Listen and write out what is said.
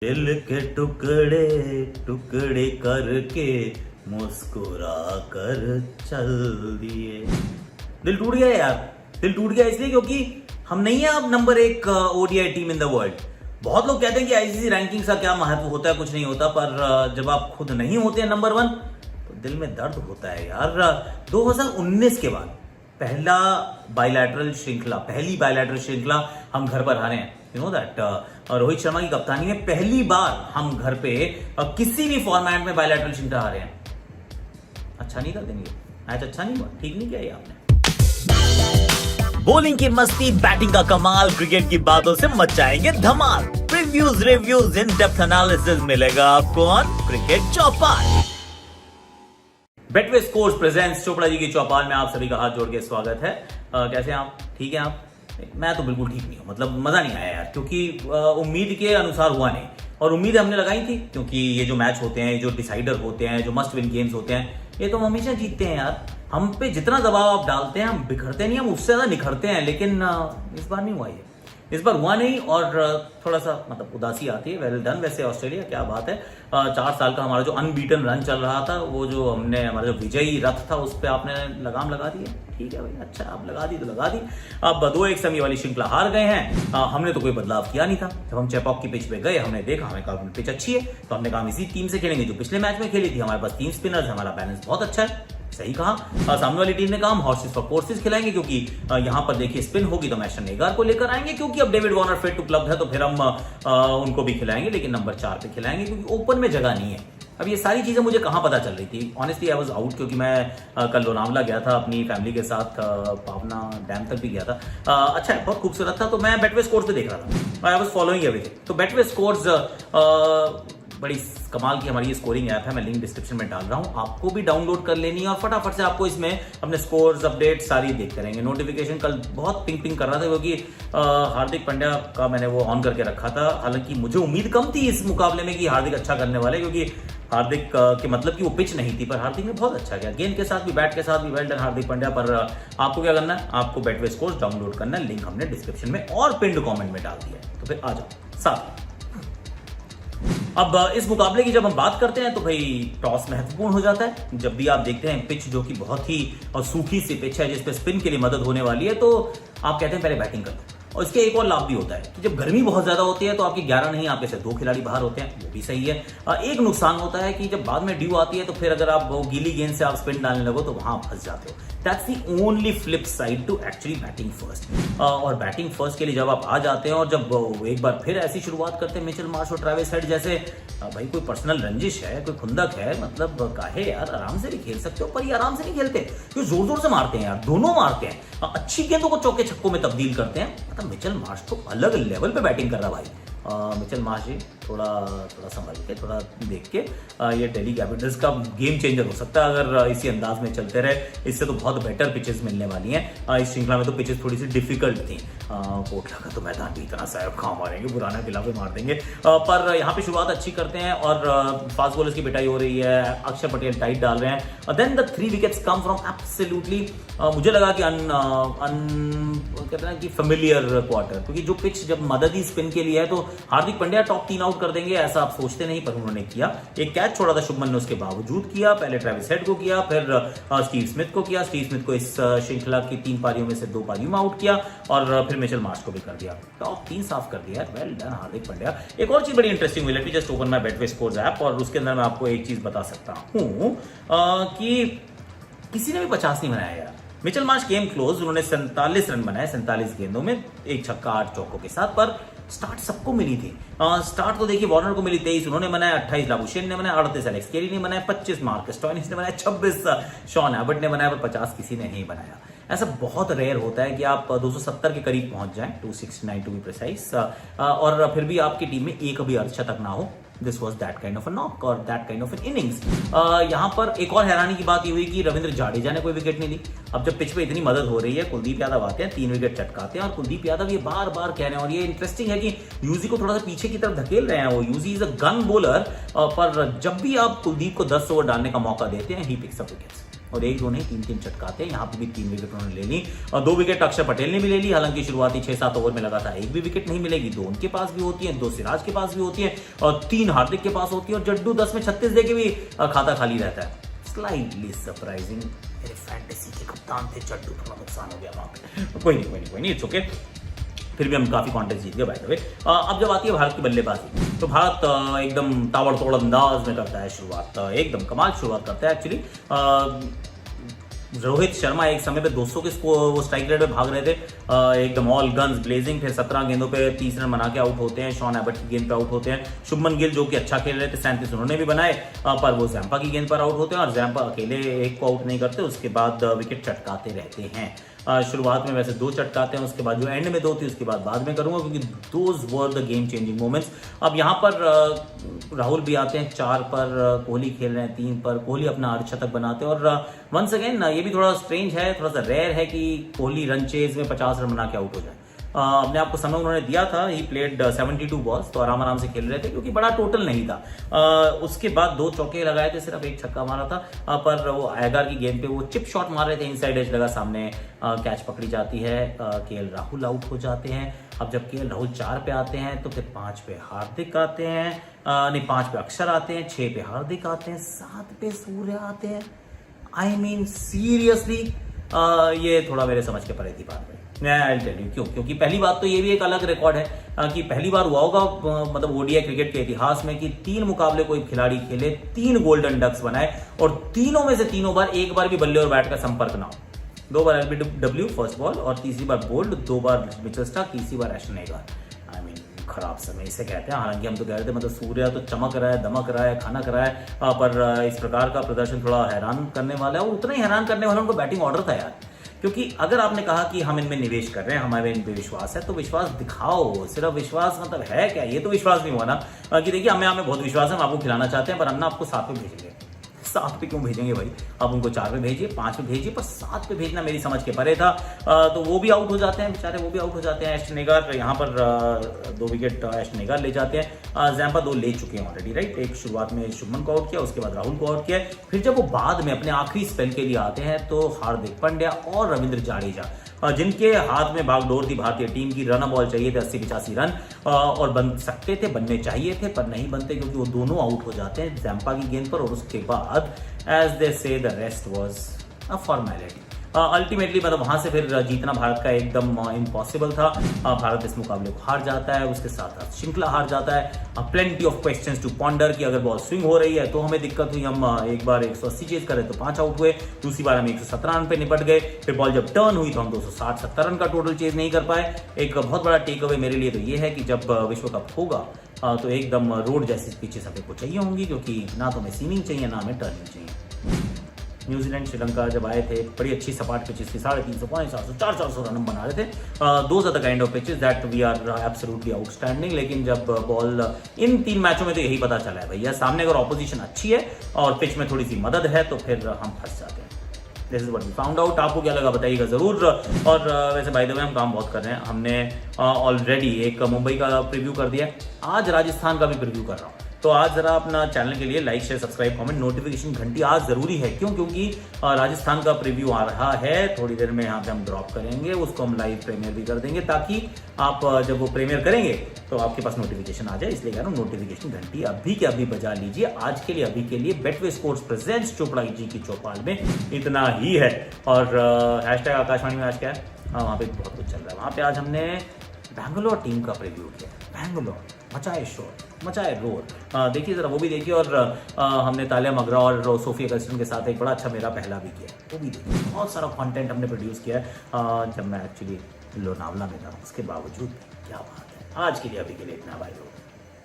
दिल के टुकड़े टुकड़े करके मुस्कुरा कर चल दिए। दिल टूट गया यार। दिल टूट गया इसलिए क्योंकि हम नहीं है अब number 1 ODI team in the world. बहुत लोग कहते हैं कि आईसीसी रैंकिंग का क्या महत्व होता है, कुछ नहीं होता, पर जब आप खुद नहीं होते हैं नंबर 1 तो दिल में दर्द होता है यार। 2019 के बाद पहली बायलैटरल श्रृंखला हम घर पर हारे हैं। You know that Rohit Sharma की कप्तानी में पहली बार हम घर पे किसी भी फॉर्मेट में बायलैटरल श्रृंखला हारे हैं। अच्छा नहीं कर देंगे, मैच अच्छा नहीं हुआ, ठीक नहीं किया ये आपने। बॉलिंग की मस्ती, बैटिंग का कमाल, क्रिकेट की बातों से मचाएंगे धमाल। Previews, reviews, in depth analysis मिलेगा आपको on cricket Chaupal. Betway scores presents Chopra ji की चौपाल में आप सभी का हाथ जोड़ के स्वागत है। कैसे हैं आप? ठीक है आप? मैं तो बिल्कुल ठीक नहीं हूं, मतलब मजा नहीं आया यार, क्योंकि उम्मीद के अनुसार हुआ नहीं। और उम्मीद हमने लगाई थी क्योंकि ये जो मैच होते हैं, जो डिसाइडर होते हैं, जो मस्ट विन गेम्स होते हैं, ये तो हम हमेशा जीतते हैं यार। हम पे जितना दबाव आप डालते हैं हम बिखरते नहीं, हम उससे ज्यादा निखरते हैं। लेकिन इस बार नहीं हुआ ये, इस बार हुआ नहीं और थोड़ा सा मतलब उदासी आती है। वेल डन वैसे ऑस्ट्रेलिया, क्या बात है। 4 साल का हमारा जो अनबीटन रन चल रहा था, वो जो हमने हमारा जो विजयी रथ था उस पर आपने लगाम लगा दी है। ठीक है भाई, अच्छा आप लगा दी तो लगा दी। अब 2-1 सेमी वाली श्रृंखला हार गए हैं। हमने तो कोई बदलाव किया नहीं था। जब हम चेपॉक की पिच पे गए, हमने देखा हमें कहा पिच अच्छी है, तो हमने कहा इसी टीम से खेलेंगे जो पिछले मैच में खेली थी। हमारे पास 3 स्पिनर्स, हमारा बैलेंस बहुत अच्छा है। सही कहा। सामने वाली टीम ने कहा हम हॉर्सेस फॉर कोर्सेस खिलाएंगे, क्योंकि यहां पर देखिए स्पिन होगी तो मैशन नेगार को लेकर आएंगे, क्योंकि अब डेविड वार्नर फिट उपलब्ध है तो फिर हम उनको भी खिलाएंगे, लेकिन नंबर 4 पे खिलाएंगे क्योंकि ओपन में जगह नहीं है। अब ये सारी चीजें मुझे कहां पता चल रही थी? ऑनेस्टली आई वाज आउट, क्योंकि मैं कल लोनावला गया था अपनी फैमिली के साथ, पावना डैम तक भी गया था। अच्छा है, बहुत खूबसूरत था। तो मैं बेटवे स्कोर्स पे देख रहा था, आई वाज फॉलोइंग एवरीथिंग। तो बेटवे स्कोर्स बड़ी कमाल की हमारी ये स्कोरिंग ऐप है, मैं लिंक डिस्क्रिप्शन में डाल रहा हूं, आपको भी डाउनलोड कर लेनी है और फटाफट से आपको इसमें अपने स्कोर्स अपडेट सारी देखते रहेंगे। नोटिफिकेशन कल बहुत पिंग कर रहा था क्योंकि हार्दिक पांड्या का मैंने वो ऑन करके रखा था। हालांकि मुझे उम्मीद कम थी इस मुकाबले में कि हार्दिक अच्छा करने वाले, क्योंकि हार्दिक के मतलब कि वो पिच नहीं थी, पर हार्दिक ने बहुत अच्छा किया, गेंद के साथ भी बैट के साथ भी। Well done Hardik Pandya. पर आपको क्या करना है, आपको बेटवे स्कोर्स डाउनलोड करना है, लिंक हमने डिस्क्रिप्शन में और पिंड कॉमेंट में डाल दिया है, तो फिर आ जाओ साथ। अब इस मुकाबले की जब हम बात करते हैं तो भाई टॉस महत्वपूर्ण हो जाता है। जब भी आप देखते हैं पिच जो कि बहुत ही सूखी सी पिच है जिसपे स्पिन के लिए मदद होने वाली है, तो आप कहते हैं पहले बैटिंग करते हैं। और इसके एक और लाभ भी होता है कि जब गर्मी बहुत ज्यादा होती है तो आपके 11 नहीं, आपके से 2 खिलाड़ी बाहर होते हैं, वो भी सही है। एक नुकसान होता है कि जब बाद में ड्यू आती है तो फिर अगर आप वो गीली गेंद से आप स्पिन डालने लगो तो वहां फंस जाते हो। That's the only flip side to actually batting first. और बैटिंग फर्स्ट के लिए जब आप आ जाते हैं और जब एक बार फिर ऐसी शुरुआत करते हैं मिचेल मार्श और ट्रेविस हेड जैसे, भाई कोई पर्सनल रंजिश है, कोई खुंदक है, मतलब काहे यार, आराम से भी खेल सकते हो। पर ये आराम से नहीं खेलते, क्यों जोर जोर से मारते हैं यार, दोनों मारते हैं, अच्छी गेंदों को चौके छक्कों में तब्दील करते हैं। मतलब मिचेल मार्श तो अलग लेवल पे बैटिंग कर रहा भाई। मिचेल मार्श जी थोड़ा संभल के, थोड़ा देख के, ये दिल्ली कैपिटल्स का गेम चेंजर हो सकता है अगर इसी अंदाज में चलते रहे। इससे तो बहुत बेटर पिचेस मिलने वाली हैं। इस श्रृंखला में तो पिचेस थोड़ी सी डिफिकल्ट थी। कोटला का तो मैदान भी इतना सा कहाँ मारेंगे, पुराना किला पे मार देंगे। पर यहाँ पे शुरुआत अच्छी करते हैं और फास्ट बॉलर्स की पिटाई हो रही है, अक्षर पटेल टाइट डाल रहे हैं। Then the 3 wickets come from absolutely, मुझे लगा कि कहते हैं कि फेमिलियर क्वार्टर, क्योंकि जो पिच जब मदद ही स्पिन के लिए है तो हार्दिक पांड्या टॉप 3 आउट कर देंगे ऐसा आप सोचते नहीं, पर उन्होंने किया। एक कैच छोड़ा था शुभमन ने, उसके बावजूद किया। पहले ट्रेविस हेड को किया, फिर स्टीव स्मिथ को किया। स्टीव स्मिथ को इस श्रृंखला की 3 पारियों में से 2 पारियों में आउट किया और फिर मिचेल मार्श को भी कर दिया। टॉप 3 साफ कर दिया। Well done Hardik Pandya. एक और चीज बड़ी इंटरेस्टिंग हुई, let me just open my Betway scores app, और उसके अंदर मैं आपको एक चीज बता सकता हूं कि किसी ने भी 50 नहीं बनाया यार। मिचेल मार्श केम क्लोज, उन्होंने 47 रन बनाए 47 गेंदों में, 1 छक्का 8 चौकों के साथ। पर स्टार्ट सबको मिली थी। स्टार्ट तो देखिए वार्नर को मिली 23 उन्होंने बनाया, 28 लाबुशेन ने बनाया, 38 एलेक्स केरी ने बनाया, 25 मार्कस स्टोइनिस ने बनाया, 26 शॉन एबर्ट ने बनाया, पर 50 किसी ने नहीं बनाया। ऐसा बहुत रेयर होता है कि आप 270 के करीब पहुंच जाएं, 269 टू बी प्रिसाइज, और फिर भी आपकी टीम में एक भी अर्धशतक ना हो। This was that kind of a knock और that kind of an innings. यहाँ पर एक और हैरानी की बात ये हुई कि रविंद्र जाडेजा ने कोई विकेट नहीं ली। अब जब पिच पे इतनी मदद हो रही है, कुलदीप यादव आते हैं, 3 विकेट चटकाते हैं, और कुलदीप यादव ये बार बार कह रहे हैं, और ये इंटरेस्टिंग है कि यूजी को थोड़ा सा पीछे की तरफ धकेल रहे हैं। वो Yuzi is a gun bowler, पर जब भी आप कुलदीप को 10 ओवर डालने का मौका देते हैं, ही पिक्स अप विकेट्स। और एक दो नहीं 3-3 चटकाते हैं। यहाँ पे भी 3 विकेट उन्होंने ले ली और 2 विकेट अक्षर पटेल ने भी ले ली। हालांकि शुरुआती 6-7 ओवर में लगा था एक भी विकेट नहीं मिलेगी, 2 उनके पास भी होती है, 2 सिराज के पास भी होती है और 3 हार्दिक के पास होती है और जड्डू 10 में 36 देके भी खाता खाली रहता है। स्लाइटली सरप्राइजिंग, मेरे फैंटेसी के कप्तान थे जड्डू, थोड़ा नुकसान हो गया वहां पे। कोई नहीं, इट्स ओके। फिर भी हम काफी कॉन्टेस्ट जीत गए बाय द वे। अब जब आती है भारत की बल्लेबाजी, तो भारत एकदम ताबड़तोड़ अंदाज में करता है शुरुआत, एकदम कमाल शुरुआत करता है एक्चुअली। रोहित शर्मा एक समय पे 200 के वो स्ट्राइक रेट पे भाग रहे थे, एकदम ऑल गन्स ब्लेजिंग। फिर 17 गेंदों पे 30 रन बना के आउट होते हैं, शॉन एबट की गेंद पे आउट होते हैं। शुभमन गिल जो कि अच्छा खेल रहे थे 37 उन्होंने भी बनाए, पर वो जैम्पा की गेंद पर आउट होते हैं और जैम्पा अकेले एक को आउट नहीं करते, उसके बाद विकेट चटकाते रहते हैं। शुरुआत में वैसे 2 चटकाते हैं, उसके बाद जो एंड में 2 थी उसके बाद में करूंगा, क्योंकि those were the game changing moments. अब यहाँ पर राहुल भी आते हैं 4 पर, कोहली खेल रहे हैं 3 पर, कोहली अपना अर्धशतक बनाते हैं। और वंस अगेन ये भी थोड़ा स्ट्रेंज है, थोड़ा सा रेयर है कि कोहली रन चेज में 50 रन बना के आउट हो जाए। अपने आप को समय उन्होंने दिया था, ही प्लेड 72 बॉल्स, तो आराम से खेल रहे थे क्योंकि बड़ा टोटल नहीं था। उसके बाद 2 चौके लगाए थे, सिर्फ 1 छक्का मारा था, पर वो आयगार की गेंद पे वो चिप शॉट मार रहे थे, इनसाइड एज लगा सामने, कैच पकड़ी जाती है, केएल राहुल आउट हो जाते हैं। अब जब केएल राहुल 4 पे आते हैं तो फिर 5 पे हार्दिक आते हैं, नहीं 5 पे अक्षर आते हैं, 6 पे हार्दिक आते हैं, 7 पे सूर्य आते हैं। आई मीन सीरियसली ये थोड़ा मेरे समझ के परे थी बात में। I'll tell you क्यों, क्योंकि पहली बात तो ये भी एक अलग रिकॉर्ड है कि पहली बार हुआ होगा मतलब ओडीआई क्रिकेट के इतिहास में कि 3 मुकाबले कोई खिलाड़ी खेले, 3 गोल्डन डक्स बनाए और तीनों में से तीनों बार एक बार भी बल्ले और बैट का संपर्क ना हो। 2 बार एलबीडब्ल्यू फर्स्ट बॉल और तीसरी बार बोल्ड, 2 बार मिचेल स्टार्क, तीसरी बार एशन एगार। आई मीन खराब समय इसे कहते हैं। हालांकि हम तो कह रहे थे मतलब सूर्य तो चमक रहा है, दमक रहा है, खाना कर रहा है, पर इस प्रकार का प्रदर्शन थोड़ा हैरान करने वाला है। और उतना ही हैरान करने वाला उनको बैटिंग ऑर्डर था यार, क्योंकि अगर आपने कहा कि हम इनमें निवेश कर रहे हैं, हमारे इन पे विश्वास है, तो विश्वास दिखाओ। सिर्फ विश्वास मतलब है क्या, ये तो विश्वास नहीं हुआ ना कि देखिए हमें बहुत विश्वास है, हम आपको खिलाना चाहते हैं, पर हम ना आपको 7 पे भेजेंगे। 7 पे क्यों भेजेंगे भाई, आप उनको 4 पे भेजिए, 5 पे भेजिए, पर 7 पे भेजना मेरी समझ के परे था। तो वो भी आउट हो जाते हैं बेचारे, वो भी आउट हो जाते हैं। एस्टन एगार यहाँ पर 2 विकेट एस्टन एगार ले जाते हैं। जैम्पा 2 ले चुके हैं ऑलरेडी, राइट। एक शुरुआत में शुभमन को आउट किया, उसके बाद राहुल को आउट किया। फिर जब वो बाद में अपने आखिरी स्पेल के लिए आते हैं तो हार्दिक पांड्या और रविंद्र जाडेजा, जिनके हाथ में भागदौड़ थी भारतीय टीम की, रन बॉल चाहिए थे 80-85 रन, और बन सकते थे, बनने चाहिए थे, पर नहीं बनते क्योंकि वो दोनों आउट हो जाते हैं जैम्पा की गेंद पर। और उसके बाद एज दे से the rest was a formality. Ultimately मतलब वहां से फिर जीतना भारत का एकदम इम्पॉसिबल था। भारत इस मुकाबले को हार जाता है, उसके साथ साथ श्रृंखला हार जाता है। Plenty of questions to ponder कि अगर बॉल स्विंग हो रही है तो हमें दिक्कत हुई, हम एक बार 180 चेज करे तो 5 आउट हुए, दूसरी बार हम 117 रन पे निपट गए। फिर बॉल जब टर्न हुई तो हम 260-70 रन का टोटल चेज नहीं कर पाए। एक बहुत बड़ा टेक अवे मेरे लिए तो ये है कि जब विश्व कप होगा तो एकदम रोड जैसी पिचेस हमको चाहिए होंगी, क्योंकि ना तो हमें सीमिंग चाहिए ना हमें टर्निंग चाहिए। न्यूजीलैंड श्रीलंका जब आए थे, बड़ी अच्छी सपाट पिचेस थी, 350, 400, 400 रन बना रहे थे। Those are the kind of pitches that we are absolutely outstanding. लेकिन जब बॉल इन 3 मैचों में तो यही पता चला है भैया, सामने अगर ऑपोजिशन अच्छी है और पिच में थोड़ी सी मदद है तो फिर हम फंस जाते हैं। This is what we found out. आपको क्या लगा बताइएगा जरूर। और वैसे बाय द वे हम काम बहुत कर रहे हैं, हमने ऑलरेडी एक मुंबई का प्रीव्यू कर दिया, आज राजस्थान का भी प्रीव्यू कर रहा हूँ। तो आज जरा अपना चैनल के लिए like share subscribe comment notification घंटी आज जरूरी है। क्यों? क्योंकि राजस्थान का प्रीव्यू आ रहा है, थोड़ी देर में यहाँ पे हम ड्रॉप करेंगे, उसको हम लाइव प्रीमियर भी कर देंगे, ताकि आप जब वो प्रीमियर करेंगे तो आपके पास नोटिफिकेशन आ जाए। इसलिए कह रहा हूँ नोटिफिकेशन घंटी अभी के अभी बजा लीजिए। आज के लिए अभी के लिए Betway sports presents Chopra ji की चौपाल में इतना ही है। और हैशटैग आकाशवाणी में आज क्या है, वहाँ पे बहुत कुछ चल रहा है। वहाँ पे आज हमने बैंगलोर टीम का प्रीव्यू किया। बैंगलोर मचाए शोर, मचाए रोर, देखिए जरा वो भी देखिए। और हमने तालिया मगरा और सोफिया कर्स्टन के साथ एक बड़ा अच्छा मेरा पहला भी किया, वो भी देखिए। बहुत सारा कंटेंट हमने प्रोड्यूस किया है जब मैं एक्चुअली लोनावला में था, उसके बावजूद क्या बात है। आज के लिए अभी के लिए इतना, बाय।